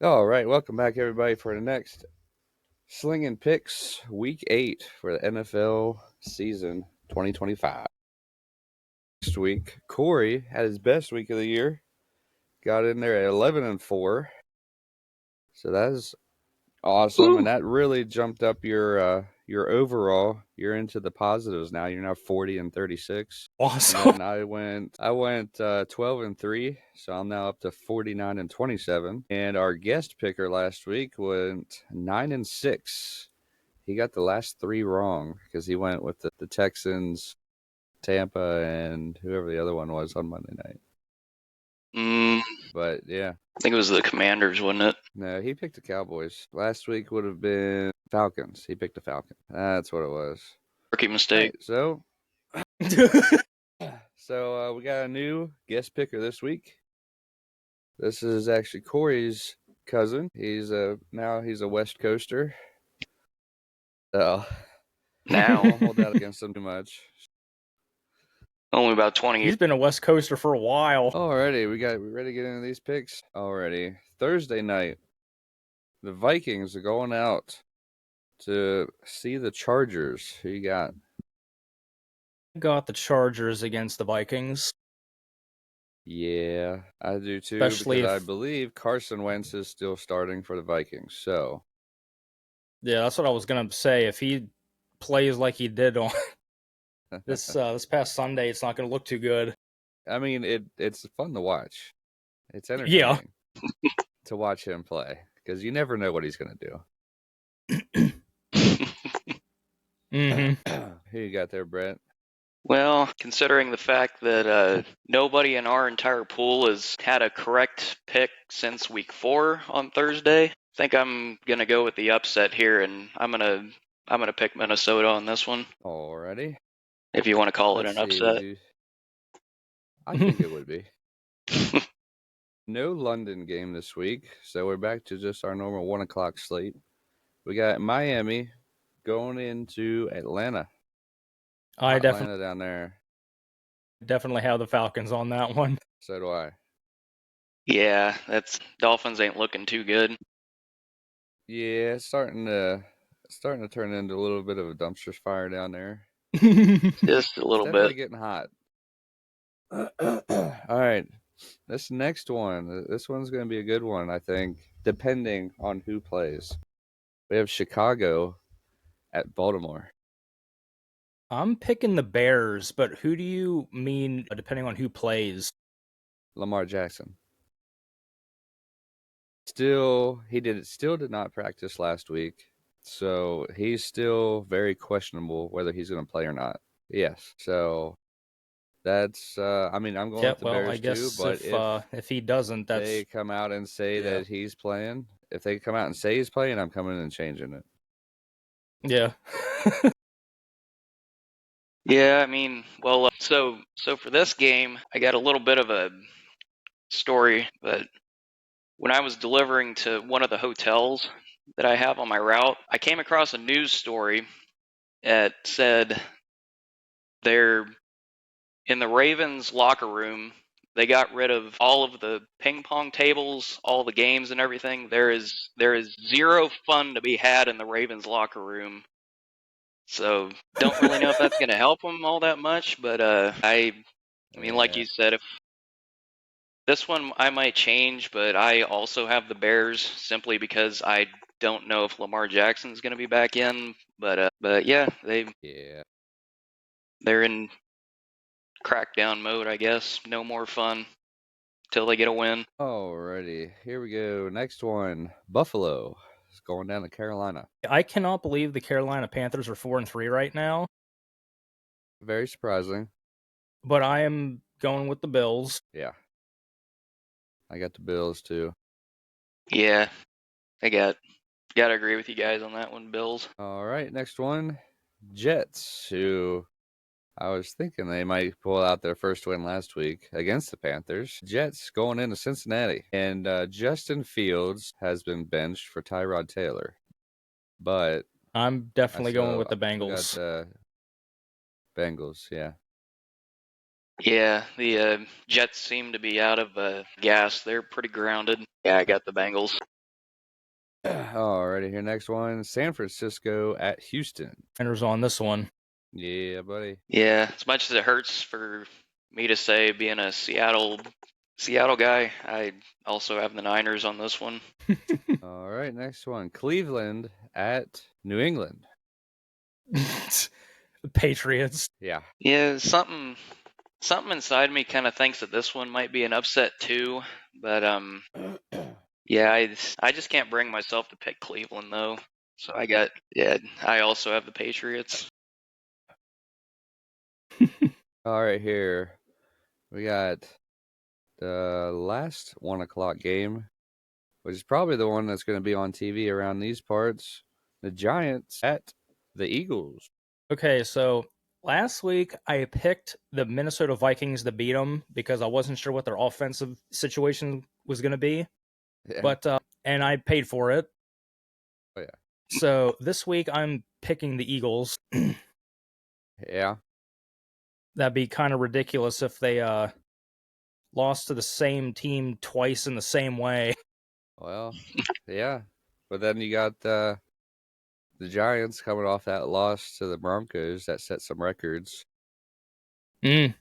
All right, welcome back, everybody, for the next Slingin Picks Week 8 for the NFL season 2025. Next week, Corey had his best week of the year, got in there at 11-4, so that is awesome, and that really jumped up your overall. You're into the positives now. You're now 40-36. Awesome. And then I went 12-3, so I'm now up to 49-27. And our guest picker last week went 9-6. He got the last three wrong because he went with the Texans, Tampa, and whoever the other one was on Monday night. But yeah, I think it was the Commanders, wasn't it? no, he picked the Cowboys. Last week would have been Falcons. He picked the Falcons. That's what it was. Rookie mistake. Right, so we got a new guest picker this week. This is actually Corey's cousin. He's now he's a West Coaster. So Now. I won't hold that against him too much. Only about 20 years. He's been a West Coaster for a while. Alrighty, we ready to get into these picks? Alrighty. Thursday night, the Vikings are going out to see the Chargers. Who you got? Got the Chargers against the Vikings. Yeah, I do too, Especially because I if- believe Carson Wentz is still starting for the Vikings. So Yeah, that's what I was gonna say. If he plays like he did on this past Sunday, it's not gonna look too good. I mean, it's fun to watch. It's entertaining to watch him play because you never know what he's going to do. Who you got there, Brett? Well, considering the fact that nobody in our entire pool has had a correct pick since week 4 on Thursday, I think I'm gonna go with the upset here, and I'm gonna pick Minnesota on this one. Alrighty. If you want to call it Let's an see, upset. I think it would be. No London game this week, so we're back to just our normal 1 o'clock slate. We got Miami going into Atlanta. I Atlanta down there. definitely have the Falcons on that one. So do I. Yeah, that's Dolphins ain't looking too good. Yeah, it's starting to turn into a little bit of a dumpster fire down there. Just a little It's definitely bit. getting hot. All right. This next one, this one's going to be a good one, I think, depending on who plays. We have Chicago at Baltimore. I'm picking the Bears, but who do you mean depending on who plays? Lamar Jackson. Still did not practice last week, so he's still very questionable whether he's going to play or not. Yes, so that's. I mean, I'm going with the Bears I guess too, but if he doesn't, that's they come out and say that he's playing, if they come out and say he's playing, I'm coming in and changing it. yeah. Yeah, I mean, well, so for this game, I got a little bit of a story, but when I was delivering to one of the hotels that I have on my route, I came across a news story that said they're in the Ravens locker room. They got rid of all of the ping pong tables, all the games and everything. There is zero fun to be had in the Ravens locker room. So don't really know if that's going to help them all that much, but I mean, like you said, if this one I might change, but I also have the Bears simply because I don't know if Lamar Jackson's going to be back in. But yeah, they're in crackdown mode, I guess. No more fun till they get a win. Alrighty, here we go. Next one, Buffalo is going down to Carolina. I cannot believe the Carolina Panthers are 4-3 right now. Very surprising. But I am going with the Bills. Yeah. I got the Bills too. Yeah, I gotta agree with you guys on that one, Bills. All right, next one, Jets, who I was thinking they might pull out their first win last week against the Panthers. Jets going into Cincinnati, and Justin Fields has been benched for Tyrod Taylor. But I'm definitely going with the Bengals. Got Bengals, yeah. Yeah, the Jets seem to be out of gas. They're pretty grounded. Yeah, I got the Bengals. Alrighty, here next one. San Francisco at Houston. Niners on this one. Yeah, buddy. Yeah, as much as it hurts for me to say, being a Seattle guy, I also have the Niners on this one. All right, next one. Cleveland at New England. The Patriots. Yeah. Yeah, something inside me kind of thinks that this one might be an upset too, but yeah, I just can't bring myself to pick Cleveland though. So I also have the Patriots. All right, here we got the last 1 o'clock game, which is probably the one that's going to be on TV around these parts. The Giants at the Eagles. Okay, so last week I picked the Minnesota Vikings to beat them because I wasn't sure what their offensive situation was going to be. Yeah. But and I paid for it. Oh, yeah. So this week I'm picking the Eagles. Yeah. That'd be kind of ridiculous if they lost to the same team twice in the same way. Well, yeah. But then you got the Giants coming off that loss to the Broncos that set some records. What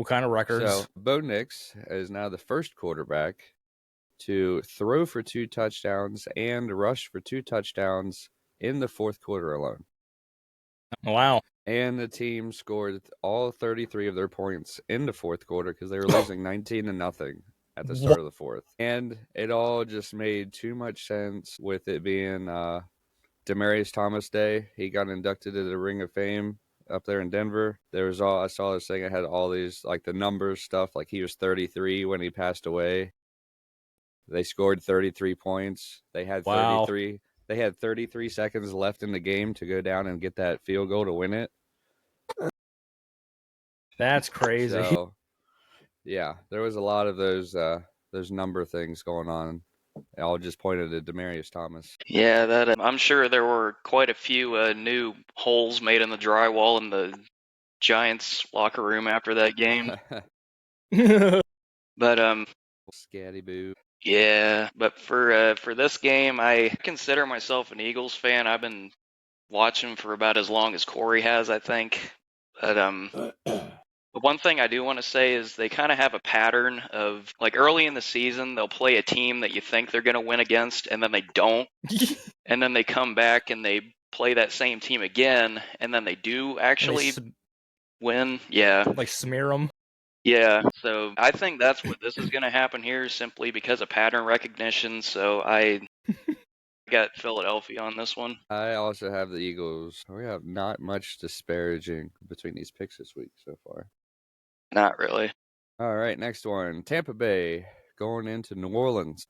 kind of records? So Bo Nix is now the first quarterback to throw for 2 touchdowns and rush for 2 touchdowns in the fourth quarter alone. Wow. And the team scored all 33 of their points in the fourth quarter because they were losing 19-0 at the start of the fourth. And it all just made too much sense with it being Demaryius Thomas Day. He got inducted to the Ring of Fame up there in Denver. I saw this thing. It had all these, like, the numbers stuff. Like, he was 33 when he passed away. They scored 33 points. They had 33. Wow. They had 33 seconds left in the game to go down and get that field goal to win it. That's crazy. So, yeah, there was a lot of those number things going on. I'll just pointed at Demaryius Thomas. Yeah, that I'm sure there were quite a few new holes made in the drywall in the Giants locker room after that game. But Skattebo. yeah, but for this game, I consider myself an Eagles fan. I've been watching for about as long as Corey has, I think. But the one thing I do want to say is they kind of have a pattern of, like, early in the season, they'll play a team that you think they're going to win against, and then they don't. And then they come back and they play that same team again, and then they do actually win. Yeah. Like smear them. Yeah. So I think that's what this is going to happen here, simply because of pattern recognition. So I got Philadelphia on this one. I also have the Eagles. We have not much disparaging between these picks this week so far. Not really. All right, next one. Tampa Bay going into New Orleans.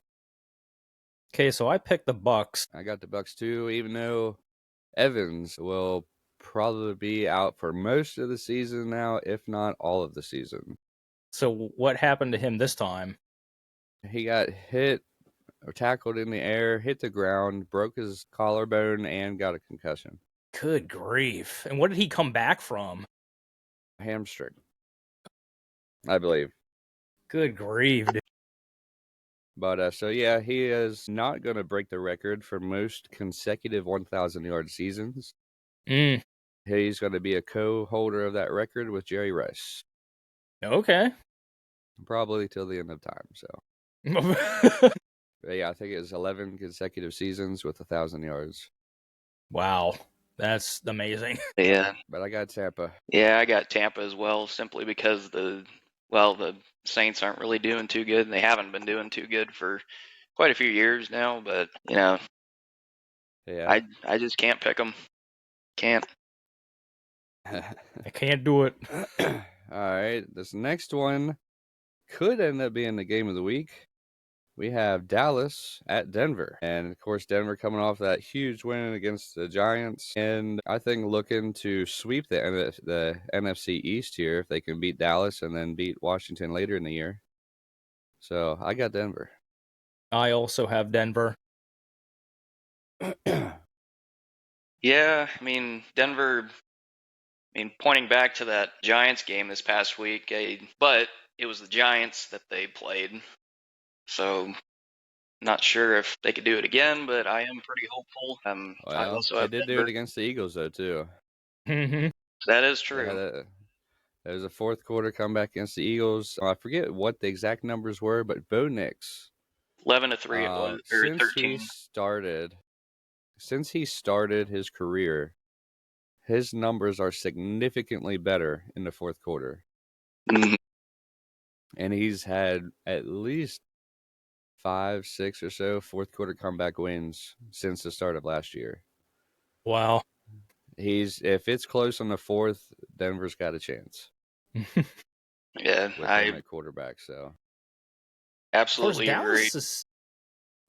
Okay, so I picked the Bucks. I got the Bucks too, even though Evans will probably be out for most of the season now, if not all of the season. So what happened to him this time? He got hit or tackled in the air, hit the ground, broke his collarbone, and got a concussion. Good grief. And what did he come back from? Hamstring, I believe. Good grief, dude. But so yeah, he is not going to break the record for most consecutive 1,000-yard seasons. He's going to be a co-holder of that record with Jerry Rice. Okay. Probably till the end of time. So. But yeah, I think it was 11 consecutive seasons with 1,000 yards. Wow, that's amazing. Yeah. But I got Tampa. Yeah, I got Tampa as well, simply because the Saints aren't really doing too good, and they haven't been doing too good for quite a few years now. But yeah, I just can't pick them. Can't. I can't do it. All right, this next one could end up being the game of the week. We have Dallas at Denver. And, of course, Denver coming off that huge win against the Giants. And I think looking to sweep the NFC East here if they can beat Dallas and then beat Washington later in the year. So I got Denver. I also have Denver. Yeah, I mean, Denver, pointing back to that Giants game this past week, but it was the Giants that they played. So Not sure if they could do it again, but I am pretty hopeful. I Well, also they have did do it Denver. against the Eagles though too. Mhm. That is They had true. there was a fourth quarter comeback against the Eagles. I forget what the exact numbers were, but Bo Nix, 11-3 it was, or since 13. he started his career, his numbers are significantly better in the fourth quarter, Mhm. and he's had at least 5, 6 or so fourth quarter comeback wins since the start of last year. Wow. If it's close on the fourth, Denver's got a chance Yeah, with him I at quarterback. So Of course, absolutely agree.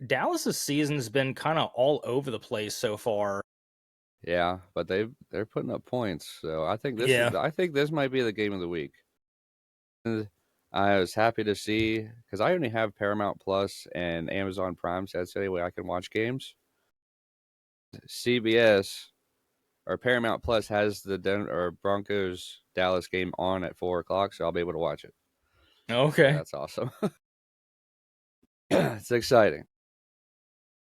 Dallas's season's been kind of all over the place so far. yeah, but they're putting up points. So Yeah. I think this might be the game of the week. And I was happy to see because I only have Paramount Plus and Amazon Prime, so that's the only way I can watch games. CBS or Paramount Plus has the Denver Broncos Dallas game on at 4 o'clock, so I'll be able to watch it. So Okay. that's awesome. It's exciting.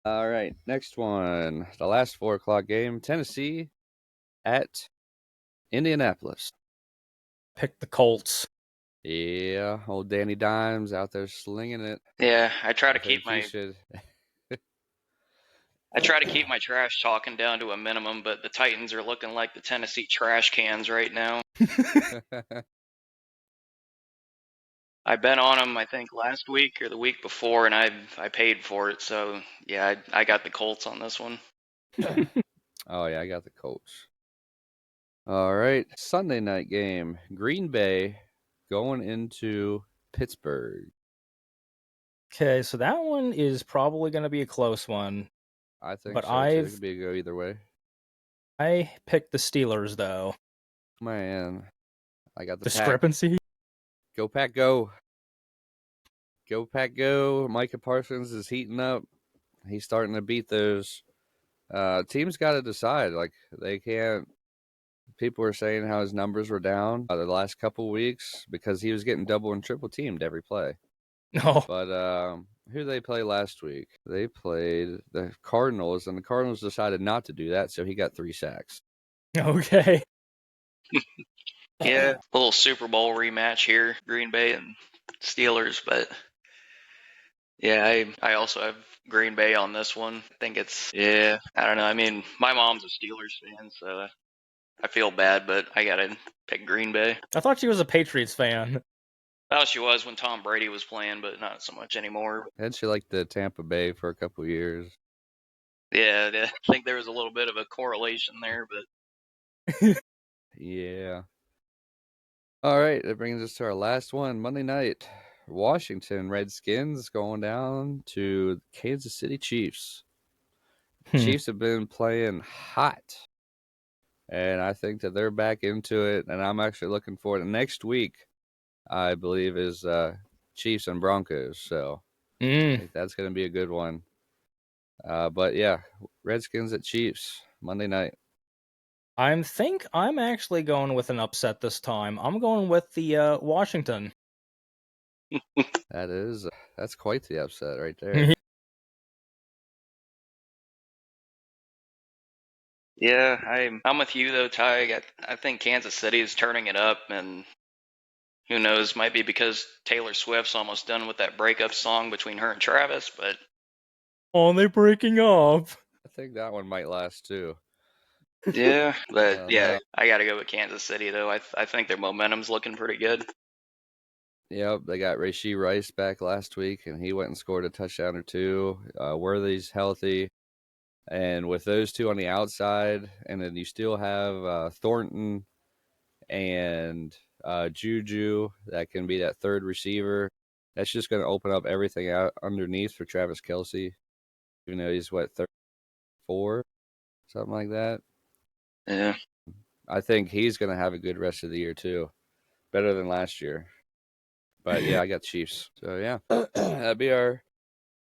All right, next one. The last 4 o'clock game. Tennessee at Indianapolis. Pick the Colts. Yeah, old Danny Dimes out there slinging it. Yeah, I try I to keep think he my should. I try to keep my trash talking down to a minimum, but the Titans are looking like the Tennessee trash cans right now. I bet on them, I think, last week or the week before, and I paid for it. So yeah, I got the Colts on this one. Oh yeah, I got the Colts. All right, Sunday night game. Green Bay going into Pittsburgh. Okay, so that one is probably going to be a close one, I think but so too. It could be a go either way. I picked the Steelers though. Man, I got the pack. Discrepancy? Go pack, go! Go pack, go! Micah Parsons is heating up. He's starting to beat those. Teams got to decide. Like they can't. People were saying how his numbers were down the last couple weeks because he was getting double and triple teamed every play. No. But who did they play last week? They played the Cardinals, and the Cardinals decided not to do that, so he got 3 sacks. Okay. Yeah, a little Super Bowl rematch here, Green Bay and Steelers. But yeah, I also have Green Bay on this one. I think yeah, I don't know. I mean, my mom's a Steelers fan, so I feel bad, but I gotta pick Green Bay. I thought she was a Patriots fan. Well, she was when Tom Brady was playing, but not so much anymore. And she liked the Tampa Bay for a couple years. Yeah, I think there was a little bit of a correlation there, but Yeah. All right, that brings us to our last one. Monday night, Washington Redskins going down to Kansas City Chiefs. Chiefs have been playing hot, and I think that they're back into it, and I'm actually looking forward to next week. I believe is Chiefs and Broncos, so I think that's going to be a good one. But yeah, Redskins at Chiefs Monday night. I'm actually going with an upset this time. I'm going with the Washington. That's quite the upset right there. yeah, I'm with you though, Ty. I think Kansas City is turning it up, and who knows, might be because Taylor Swift's almost done with that breakup song between her and Travis, but Oh, they're breaking up. I think that one might last too. yeah, but yeah, No. I got to go with Kansas City though. I think their momentum's looking pretty good. Yep, they got Rashee Rice back last week, and he went and scored a touchdown or two. Worthy's healthy, and with those two on the outside, and then you still have Thornton and Juju that can be that third receiver. That's just going to open up everything out underneath for Travis Kelce, even though he's 34, something like that. Yeah. I think he's going to have a good rest of the year too, better than last year. But yeah, I got Chiefs. So yeah, that'd be our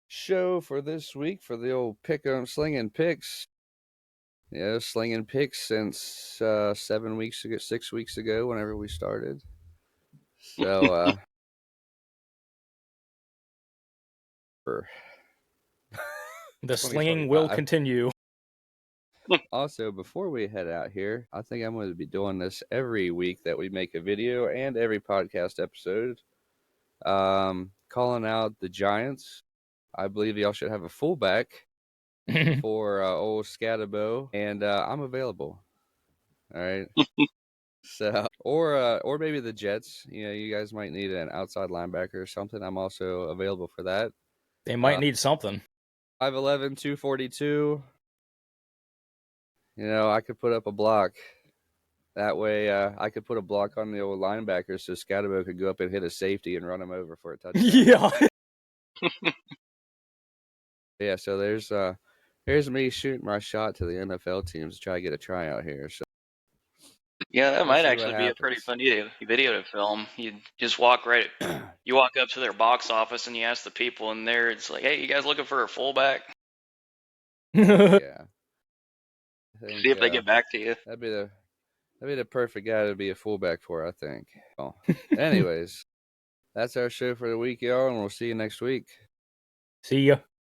show for this week for the old slinging picks. Yeah, slinging picks since 7 weeks ago, 6 weeks ago, whenever we started. So The slinging will 2025. continue. Also, before we head out here, I think I'm going to be doing this every week that we make a video and every podcast episode. Calling out the Giants. I believe y'all should have a fullback for old Skattebo, and I'm available. All right. So, or maybe the Jets. You know, you guys might need an outside linebacker or something. I'm also available for that. They might need something. 5'11", 242. You know, I could put up a block. That way, I could put a block on the old linebacker so Skattebo could go up and hit a safety and run him over for a touchdown. Yeah. Yeah, so here's me shooting my shot to the NFL teams to try to get a tryout here. So Yeah, that we'll might see what actually be a pretty happens. fun video to film. You just walk right, you walk up to their box office and you ask the people in there. It's like, hey, you guys looking for a fullback? Yeah, I think See if they get back to you. that'd be the perfect guy to be a fullback for, I think. Well, anyways, that's our show for the week, y'all, and we'll see you next week. See ya.